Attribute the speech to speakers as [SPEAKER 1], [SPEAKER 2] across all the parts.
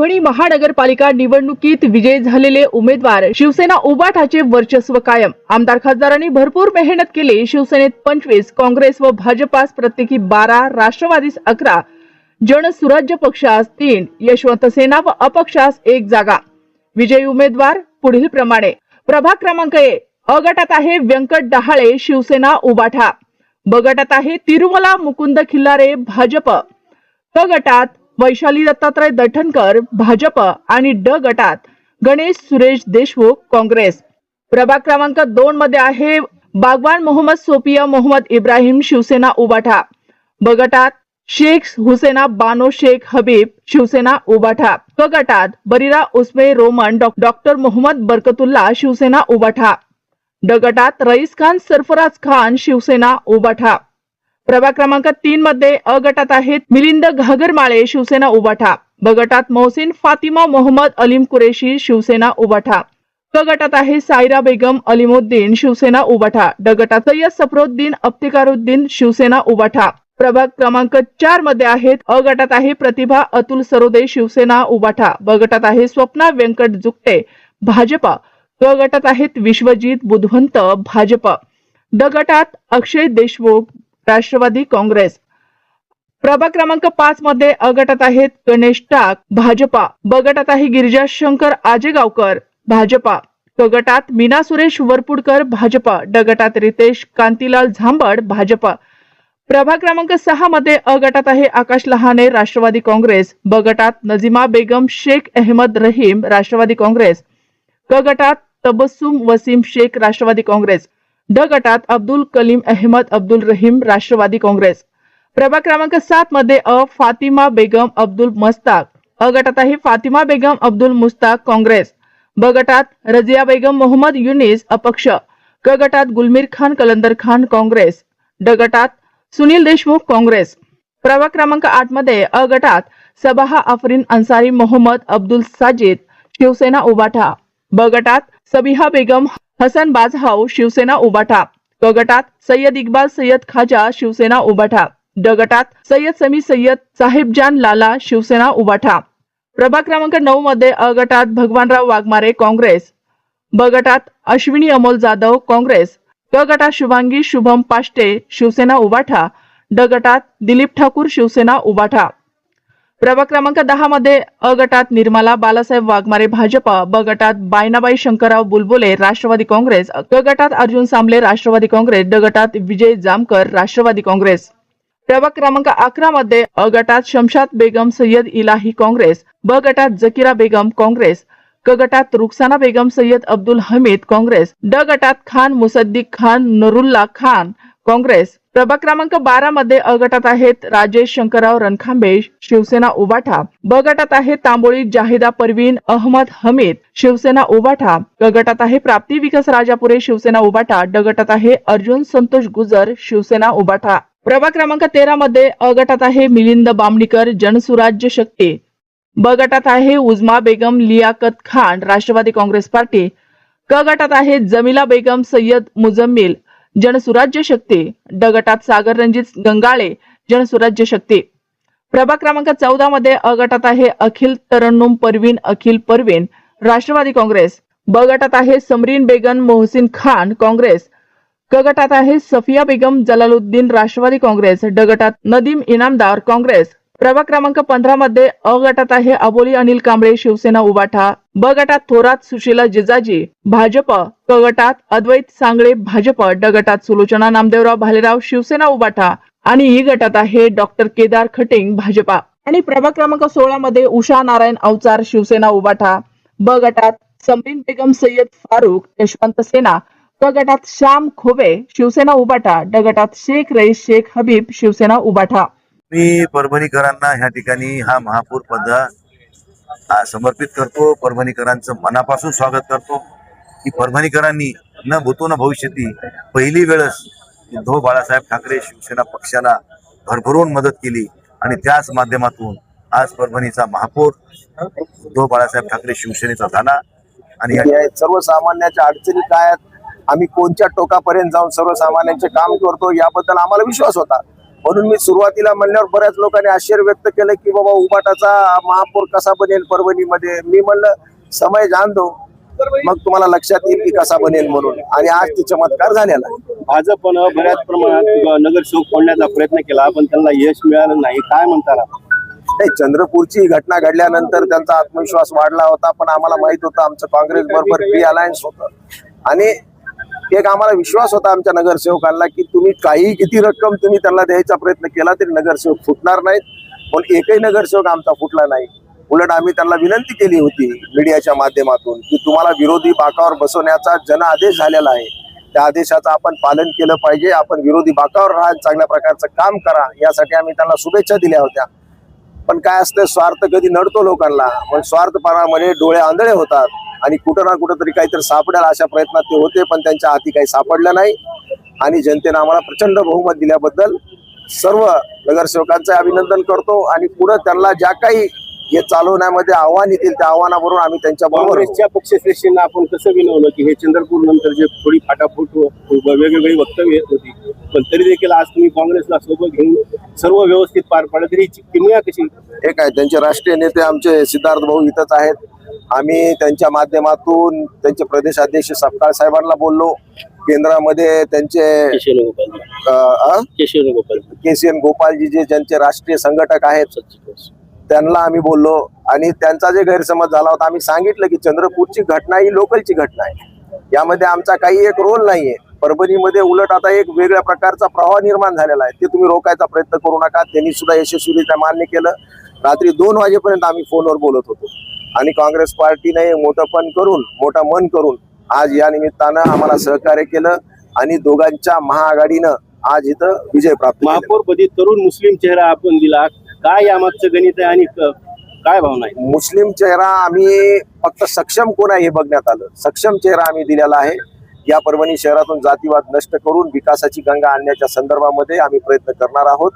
[SPEAKER 1] परभणी महानगरपालिका निवडणुकीत विजयी झालेले उमेदवार शिवसेना उबाठाचे वर्चस्व कायम। आमदार खासदारांनी भरपूर मेहनत केली। शिवसेनेत 25, काँग्रेस व भाजपास प्रत्येकी 12, राष्ट्रवादीस 11, जनसुराज्य पक्षास 3, यशवंत सेना व अपक्षास 1 जागा। विजयी उमेदवार पुढील प्रमाणे: प्रभाग क्रमांक 1 अ गटात आहे व्यंकट डहाळे शिवसेना उबाठा। ब गटात आहे तिरुमला मुकुंद खिल्लारे भाजप। क गटात वैशाली दत्तात्रय दठणकर भाजप आणि ड गटात गणेश सुरेश देशमुख काँग्रेस। प्रभाग क्रमांक 2 मध्ये आहे बागवान मोहम्मद सोफिया मोहम्मद इब्राहिम शिवसेना उबाठा। ब गटात शेख हुसेना बानो शेख हबीब शिवसेना उबाठा। क गटात बरीरा उस्मे रोमन डॉक्टर मोहम्मद बरकतुल्ला शिवसेना उबाठा। ड गटात रईस खान सरफराज खान शिवसेना उबाठा। प्रभाग क्रमांक 3 मध्ये अ गटात आहेत मिलिंद घागरमाळे शिवसेना उबाठा। ब गटात मोहसिन फातिमा मोहम्मद अलीम कुरेशी शिवसेना उबाठा। क गटात आहे सायरा बेगम अलीमुद्दीन शिवसेना उबाठा। ड गटात सय्यद सफरुद्दीन अफ्तिकारुद्दीन शिवसेना उबाठा। प्रभाग क्रमांक 4 मध्ये आहेत अ गटात आहे प्रतिभा अतुल सरोदे शिवसेना उबाठा। ब गटात आहे स्वप्ना व्यंकट जुकटे भाजप। क गटात आहेत विश्वजित बुधवंत भाजप। ड गटात अक्षय देशमुख राष्ट्रवादी काँग्रेस। प्रभाग क्रमांक 5 मध्ये अ गटात आहेत गणेश टाक भाजपा। ब गटात आहे गिरिजा शंकर आजेगावकर भाजपा। क गटात मीना सुरेश वरपुडकर भाजपा। ड गटात रितेश कांतीलाल झांबड भाजपा। प्रभाग क्रमांक 6 मध्ये अ गटात आहे आकाश लहाने राष्ट्रवादी काँग्रेस। ब गटात नजीमा बेगम शेख अहमद रहीम राष्ट्रवादी काँग्रेस। क गटात तबस्सुम वसीम शेख राष्ट्रवादी काँग्रेस। ड गटात अब्दुल कलीम अहमद अब्दुल रहीम राष्ट्रवादी काँग्रेस। प्रभाग क्रमांक 7 मध्ये अ फातिमा बेगम अब्दुल मुस्ताक। अ गटात आहे फातिमा बेगम अब्दुल मुस्ताक काँग्रेस। ब गटात रजिया बेगम मोहम्मद युनिस अपक्ष। क गटात गुलमीर खान कलंदर खान काँग्रेस। ड गटात सुनील देशमुख काँग्रेस। प्रभाग क्रमांक 8 मध्ये अ गटात सबाहा आफरीन अन्सारी मोहम्मद अब्दुल साजिद शिवसेना उबाठा। ब गटात सबिहा बेगम हसन बाजहाव शिवसेना उबाठा। क गटात सय्यद इक्बाल सय्यद खाजा शिवसेना उबाठा। ड गटात सय्यद समी सय्यद साहेबजान लाला शिवसेना उबाठा। प्रभाग क्रमांक 9 मध्ये अ गटात भगवानराव वाघमारे काँग्रेस। ब गटात अश्विनी अमोल जाधव काँग्रेस। क गटात शुभांगी शुभम पाष्टे शिवसेना उबाठा। ड गटात दिलीप ठाकूर शिवसेना उबाठा। प्रभाग क्रमांक 10 मध्ये अ गटात निर्मला बालासाहेब वाघमारे भाजप। ब गटात बायनाबाई शंकरराव बुलबुले राष्ट्रवादी काँग्रेस। क गटात अर्जुन सांबले राष्ट्रवादी काँग्रेस। ड गटात विजय जामकर राष्ट्रवादी काँग्रेस। प्रभाग क्रमांक 11 मध्ये अ गटात शमशाद बेगम सय्यद इलाही काँग्रेस। ब गटात जकीरा बेगम काँग्रेस। क गटात रुखसाना बेगम सय्यद अब्दुल हमीद काँग्रेस। ड गटात खान मुसद्दीक खान नरुल्ला खान काँग्रेस। प्रभाग क्रमांक 12 मध्ये अ गटात आहेत राजेश शंकरराव रणखांबे शिवसेना उबाठा। ब गटात आहे तांबोळी जाहिदा परवीन अहमद हमीद शिवसेना उबाठा। क गटात आहे प्राप्ती विकास राजापुरे शिवसेना उबाठा। ड गटात आहे अर्जुन संतोष गुजर शिवसेना उबाठा। प्रभाग क्रमांक 13 मध्ये अ गटात आहे मिलिंद बामणीकर जनसुराज्य शक्ती। ब गटात आहे उजमा बेगम लियाकत खान राष्ट्रवादी काँग्रेस पार्टी। क गटात आहे जमीला बेगम सय्यद मुजम्मिल जनसुराज्य शक्ती। ड गटात सागर रणजित गंगाळे जनसुराज्य शक्ती। प्रभाग क्रमांक 14 मध्ये अ गटात आहे अखिल तरन्नुम परवीन अखिल परवीन राष्ट्रवादी काँग्रेस। ब गटात आहे समरीन बेगम मोहसिन खान काँग्रेस। क गटात आहे सफिया बेगम जलालुद्दीन राष्ट्रवादी काँग्रेस। ड गटात नदीम इनामदार काँग्रेस। प्रभाग क्रमांक 15 मध्ये अ गटात आहे अबोली अनिल कांबळे शिवसेना उबाठा। ब गटात थोरात सुशीला जिजाजी भाजप। क गटात अद्वैत सांगळे भाजप। ड गटात सुलोचना नामदेवराव भालेराव शिवसेना उबाठा आणि ई गटात आहे डॉक्टर केदार खटिंग भाजपा। आणि प्रभाग क्रमांक 16 मध्ये उषा नारायण अवचार शिवसेना उबाठा। ब गटात समरीन बेगम सय्यद फारुक यशवंत सेना। क गटात श्याम खोबे शिवसेना उबाठा। ड गटात शेख रईस शेख हबीब शिवसेना उबाठा।
[SPEAKER 2] मी परभणीकरांना ह्या ठिकाणी हा महापौर पद समर्पित करतो। परभणीकरांचं मनापासून स्वागत करतो की परभणीकरांनी न भूतो न भविष्यती पहिली वेळस उद्धव बाळासाहेब ठाकरे शिवसेना पक्षाला भरभरून मदत केली आणि त्याच माध्यमातून आज परभणीचा महापौर उद्धव बाळासाहेब ठाकरे शिवसेनेचा झाला। आणि
[SPEAKER 3] सर्वसामान्यांच्या अडचणी काय, आम्ही कोणत्या टोकापर्यंत जाऊन सर्वसामान्यांचे काम करतो याबद्दल आम्हाला विश्वास होता। म्हणून मी सुरुवातीला म्हणल्यावर बऱ्याच लोकांनी आश्चर्य व्यक्त केलं की बाबा उबाटाचा महापौर कसा बनेल परभणीमध्ये. मी म्हणलं समय जाण दो, मग तुम्हाला लक्षात येईल की कसा बनेल म्हणून. आणि आज ते चमत्कार झालेला आहे.
[SPEAKER 4] भाजपनं बऱ्याच प्रमाणात नगरसेवक फोडण्याचा प्रयत्न केला पण त्यांना यश मिळालं नाही. काय म्हणता?
[SPEAKER 3] नाही, चंद्रपूरची घटना घडल्यानंतर त्यांचा आत्मविश्वास वाढला होता, पण आम्हाला माहित होतं आमचं काँग्रेस बरोबर प्री अलायन्स होतं आणि एक आम्हाला विश्वास होता आमच्या नगरसेवकांना की तुम्ही काही किती रक्कम तुम्ही त्यांना द्यायचा प्रयत्न केला तरी नगरसेवक फुटणार नाहीत. पण एकही नगरसेवक आमचा फुटला नाही. उलट आम्ही त्यांना विनंती केली होती मीडियाच्या माध्यमातून की तुम्हाला विरोधी बाकावर बसवण्याचा जनादेश झालेला आहे, त्या आदेशाचं आपण पालन केलं पाहिजे. आपण विरोधी बाकावर राहा, चांगल्या प्रकारचं काम करा, यासाठी आम्ही त्यांना शुभेच्छा दिल्या होत्या. पण काय असतं, स्वार्थ कधी नडतो लोकांना, मग स्वार्थपणामध्ये डोळे आंधळे होतात आणि कुठं ना कुठं तरी काहीतरी सापडेल अशा प्रयत्नात ते होते, पण त्यांच्या हाती काही सापडलं नाही. आणि जनतेनं आम्हाला प्रचंड बहुमत दिल्याबद्दल सर्व नगरसेवकांचं अभिनंदन करतो. आणि पुढे त्यांना ज्या काही हे चालवण्यामध्ये आव्हान येतील त्या आव्हानाबरोबर आम्ही त्यांच्या बरोबर.
[SPEAKER 4] काँग्रेसच्या पक्षश्रेष्ठींना आपण कसं विनवलं की हे चंद्रपूर नंतर जे थोडी फाटाफूट वेगवेगळी वक्तव्य येत होती, पण तरी देखील आज तुम्ही काँग्रेसला सोबत घेऊन सर्व व्यवस्थित पार पाडलं, तरी किमया कशी?
[SPEAKER 3] एक आहे, त्यांचे राष्ट्रीय नेते आमचे सिद्धार्थ भाऊ इथंच आहेत. आम्ही त्यांच्या माध्यमातून त्यांचे प्रदेश अध्यक्ष सपकाळ साहेबांना बोललो. केंद्रामध्ये त्यांचे केसीएन गोपालजी जे ज्यांचे राष्ट्रीय संघटक आहेत त्यांना आम्ही बोललो. आणि त्यांचा जे गैरसमज झाला होता आम्ही सांगितलं की चंद्रपूरची घटना ही लोकलची घटना आहे, यामध्ये आमचा काही एक रोल नाहीये. परभणीमध्ये उलट आता एक वेगळ्या प्रकारचा प्रवाह निर्माण झालेला आहे, ते तुम्ही रोखायचा प्रयत्न करू नका. त्यांनी सुद्धा यशस्वीरित्या मान्य केलं. रात्री 2 वाजेपर्यंत आम्ही फोनवर बोलत होतो आणि काँग्रेस पार्टीने मोठं मन करून आज या निमित्तानं आम्हाला सहकार्य केलं आणि दोघांच्या महाआघाडीनं आज इथं विजय प्राप्त.
[SPEAKER 4] महापौरपदी तरुण मुस्लिम चेहरा आपण दिला, काय यामागचं गणित आहे आणि काय भावना आहे?
[SPEAKER 3] मुस्लिम चेहरा आम्ही फक्त सक्षम कोण आहे हे बघण्यात आलं. सक्षम चेहरा आम्ही दिलेला आहे. या परभणी शहरातून जातीवाद नष्ट करून विकासाची गंगा आणण्याच्या संदर्भामध्ये आम्ही प्रयत्न करणार आहोत.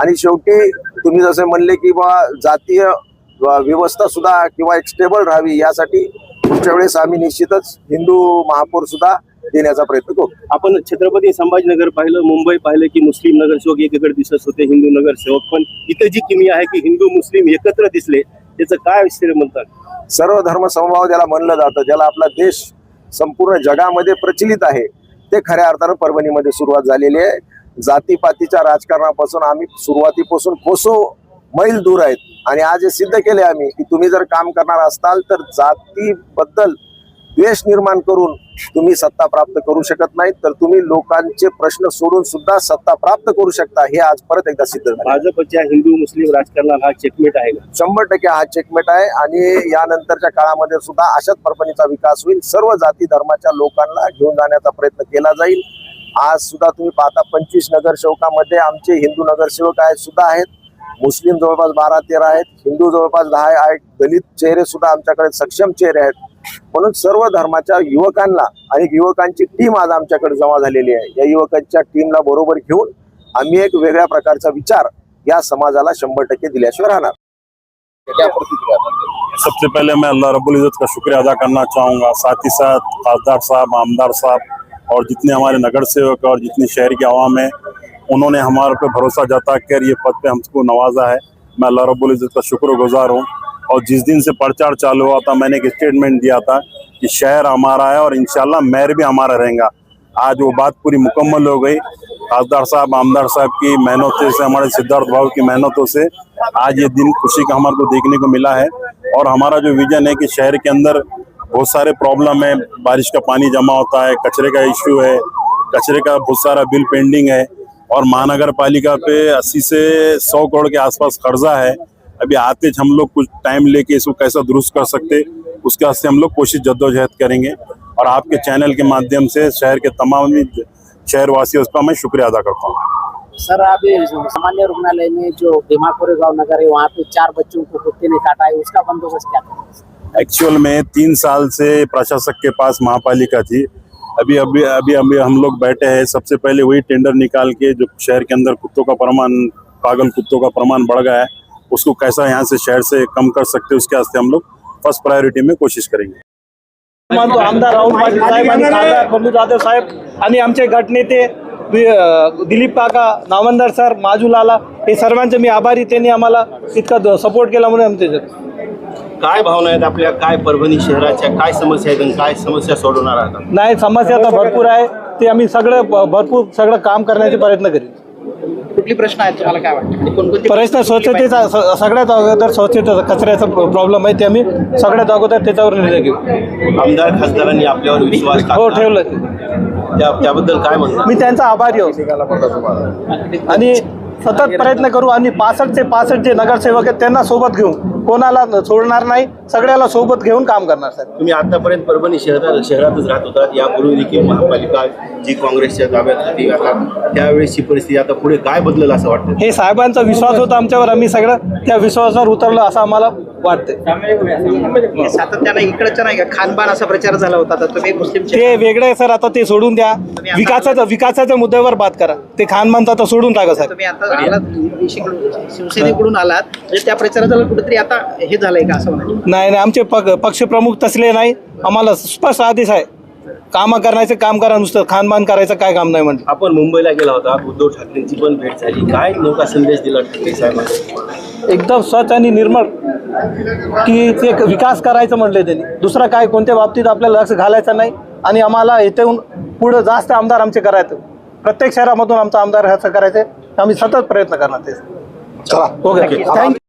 [SPEAKER 3] आणि शेवटी तुम्ही जसे म्हणले की बा जातीय व्यवस्था सुद्धा किंवा एक स्टेबल राहावी, यासाठी पुढच्या वेळेस आम्ही निश्चितच हिंदू महापौर सुद्धा देण्याचा प्रयत्न करू.
[SPEAKER 4] आपण छत्रपती संभाजीनगर पाहिलं, मुंबई पाहिलं की मुस्लिम नगरसेवक एकीकडे दिसत होते, हिंदू नगरसेवक. पण इथे जी किमया आहे की हिंदू मुस्लिम एकत्र दिसले, त्याचं काय विषय म्हणतात?
[SPEAKER 3] सर्व धर्म समभाव ज्याला म्हणलं जातं, ज्याला आपला देश संपूर्ण जगामध्ये प्रचलित आहे, ते खऱ्या अर्थानं परभणीमध्ये सुरुवात झालेली आहे. जातीपातीच्या राजकारणापासून आम्ही सुरुवातीपासून कोसो मैल दूर आहेत. आणि आज हे सिद्ध केले आम्ही की तुम्ही जर काम करणार असताल तर जातीबद्दल द्वेष निर्माण करून तुम्ही सत्ता प्राप्त करू शकत नाही, तर तुम्ही लोकांचे प्रश्न सोडून सुद्धा सत्ता प्राप्त करू शकता. हे आज परत एकदा सिद्ध झालं.
[SPEAKER 4] भाजपच्या हिंदू मुस्लिम राजकारणाला हा चेकमेट आहे का?
[SPEAKER 3] 100% हा चेकमेट आहे. आणि यानंतरच्या काळामध्ये सुद्धा अशाच परभणीचा विकास होईल. सर्व जाती धर्माच्या लोकांना घेऊन जाण्याचा प्रयत्न केला जाईल. आज सुद्धा तुम्ही पाहता 25 नगरसेवकामध्ये आमचे हिंदू नगरसेवक सुद्धा आहेत, मुस्लिम जवळपास 12-13 आहेत, हिंदू जवळपास 10 आहेत, दलित चेहरे सुद्धा आमच्याकडे सक्षम चेहरे आहेत. म्हणून सर्व धर्माच्या युवकांना आणि युवकांची टीम आज आमच्याकडे जमा झालेली आहे. या युवकांच्या टीमला बरोबर घेऊन आम्ही एक वेगळ्या प्रकारचा विचार या समाजाला 100% दिल्याशिवाय राहणार.
[SPEAKER 5] सबसे पहले मैं अल्लाह रब्बुल इज़्ज़त का शुक्रिया अदा करना चाहूँगा, साथ ही साथ खासदार साहब, आमदार साहब और जितने हमारे नगर सेवक और जितनी शहर की आवाम है, उन्होंने हमारे पे भरोसा जता कर ये पद पे हमको नवाजा है. मैं अल्लाह रब्बुल इज़्ज़त का शुक्रगुजार हूँ. और जिस दिन से प्रचार चालू हुआ था मैंने एक स्टेटमेंट दिया था कि शहर हमारा है और इंशाल्लाह मेयर भी हमारा रहेगा. आज वो बात पूरी मुकम्मल हो गई. खासदार साहब, आमदार साहब की मेहनतों से, हमारे सिद्धार्थ भाव की मेहनतों से आज ये दिन खुशी का हमारे को देखने को मिला है. और हमारा जो विजन है कि शहर के अंदर बहुत सारे प्रॉब्लम है, बारिश का पानी जमा होता है, कचरे का इश्यू है, कचरे का बहुत सारा बिल पेंडिंग है और महानगर पालिका पे 80 से 100 करोड़ के आसपास कर्जा है. अभी आते हम लोग कुछ टाइम लेके इसको कैसा दुरुस्त कर सकते, उसके वास्ते हम लोग कोशिश जद्दोजहद करेंगे. और आपके चैनल के माध्यम से शहर के तमाम शहरवासियों का मैं शुक्रिया अदा करता हूँ.
[SPEAKER 6] सर, अभी सामान्य रुग्णालय में जो भीमापुर गांव नगर है वहाँ पे 4 बच्चों को कुत्ते ने काटा है, उसका बंदोबस्त क्या करें?
[SPEAKER 5] एक्चुअल में 3 साल से प्रशासक के पास महापालिका थी. अभी अभी अभी अभी हम लोग बैठे हैं. सबसे पहले वही टेंडर निकाल के जो शहर के अंदर कुत्तों का प्रमाण, पागल कुत्तों का प्रमाण बढ़ गया है, उसको कैसा यहाँ से शहर से कम कर सकते, उसके वास्ते हम लोग फर्स्ट प्रायोरिटी में कोशिश करेंगे.
[SPEAKER 7] आमदार राहुल पाटील साहेब आणि खासदार बंधू जाधव साहेब आणि आमचे गटनेते दिलीप काका, नामंदार सर, माजूलाला हे सर्वांचे मी आभारी. त्यांनी आम्हाला इतका सपोर्ट केला म्हणून आमचे
[SPEAKER 4] काय भावना आहेत आपल्या, काय परभणी शहराच्या काय समस्या आहेत आणि काय समस्या सोडवणार आहात?
[SPEAKER 7] नाही, समस्या तर भरपूर आहे. ते आम्ही भरपूर सगळं काम करण्याचे प्रयत्न करीन.
[SPEAKER 6] कुठली प्रश्न आहेत तुम्हाला काय वाटतं म्हणजे कोणकोणते
[SPEAKER 7] प्रश्न स्वच्छतेचा सगळ्यात अगोदर स्वच्छता कचऱ्याचा प्रॉब्लेम आहे ते आम्ही सगळ्यात अगोदर त्याच्यावर निर्णय घेऊ.
[SPEAKER 4] आमदार खासदारांनी आपल्यावर विश्वास
[SPEAKER 7] हो,
[SPEAKER 4] टाकला.
[SPEAKER 7] ठेवलं.
[SPEAKER 4] त्याबद्दल काय म्हणतात?
[SPEAKER 7] मी त्यांचा आभारी आहे आणि सतत प्रयत्न करू आणि 65 जे नगरसेवक आहेत त्यांना सोबत घेऊन कोणाला सोडणार नाही, सगळ्याला सोबत घेऊन काम करणार साहेब.
[SPEAKER 4] तुम्ही आतापर्यंत परभणी शहरातच राहत होतात. यापूर्वी देखील महापालिका जी काँग्रेसच्या ताब्यात होती, आता त्यावेळेसची परिस्थिती आता पुढे काय बदलेल असं वाटतं?
[SPEAKER 7] हे साहेबांचा विश्वास होता आमच्यावर, आम्ही सगळं त्या विश्वासावर उतरलं असं आम्हाला वाटते.
[SPEAKER 6] सातत्यानं इकडच्या नाही का खानपान असा प्रचार झाला होता, तर तुम्ही मुस्लिम
[SPEAKER 7] ते वेगळं आहे सर, आता ते सोडून द्या. विकासाच्या मुद्द्यावर बात करा. ते खानपानचा तर सोडून टाका साहेब.
[SPEAKER 6] तुम्ही आता आलात शिवसेनेकडून आलात म्हणजे त्या प्रचाराला कुठेतरी आता हे झालंय का असं म्हणायचं?
[SPEAKER 7] नाही, आमचे पक्षप्रमुख तसले नाही. आम्हाला स्पष्ट आदेश आहे, काम करण्याचं काम करा, नुसतं खानपान करायचं काय काम नाही म्हणते.
[SPEAKER 4] आपण मुंबईला गेला होता, उद्धव ठाकरेंची पण भेट झाली. काय नौका संदेश दिला ठाकरे साहेबांना?
[SPEAKER 7] एकदम स्वच्छ आणि निर्मळ की ते विकास करायचं म्हणले त्यांनी. दुसरा काय कोणत्या बाबतीत आपल्याला लक्ष घालायचं नाही आणि आम्हाला इथून पुढं जास्त आमदार आमचे करायचं. प्रत्येक शहरामधून आमचा आमदार ह्याचं करायचं. आम्ही सतत प्रयत्न करणार ते. चला, ओके, थँक्यू.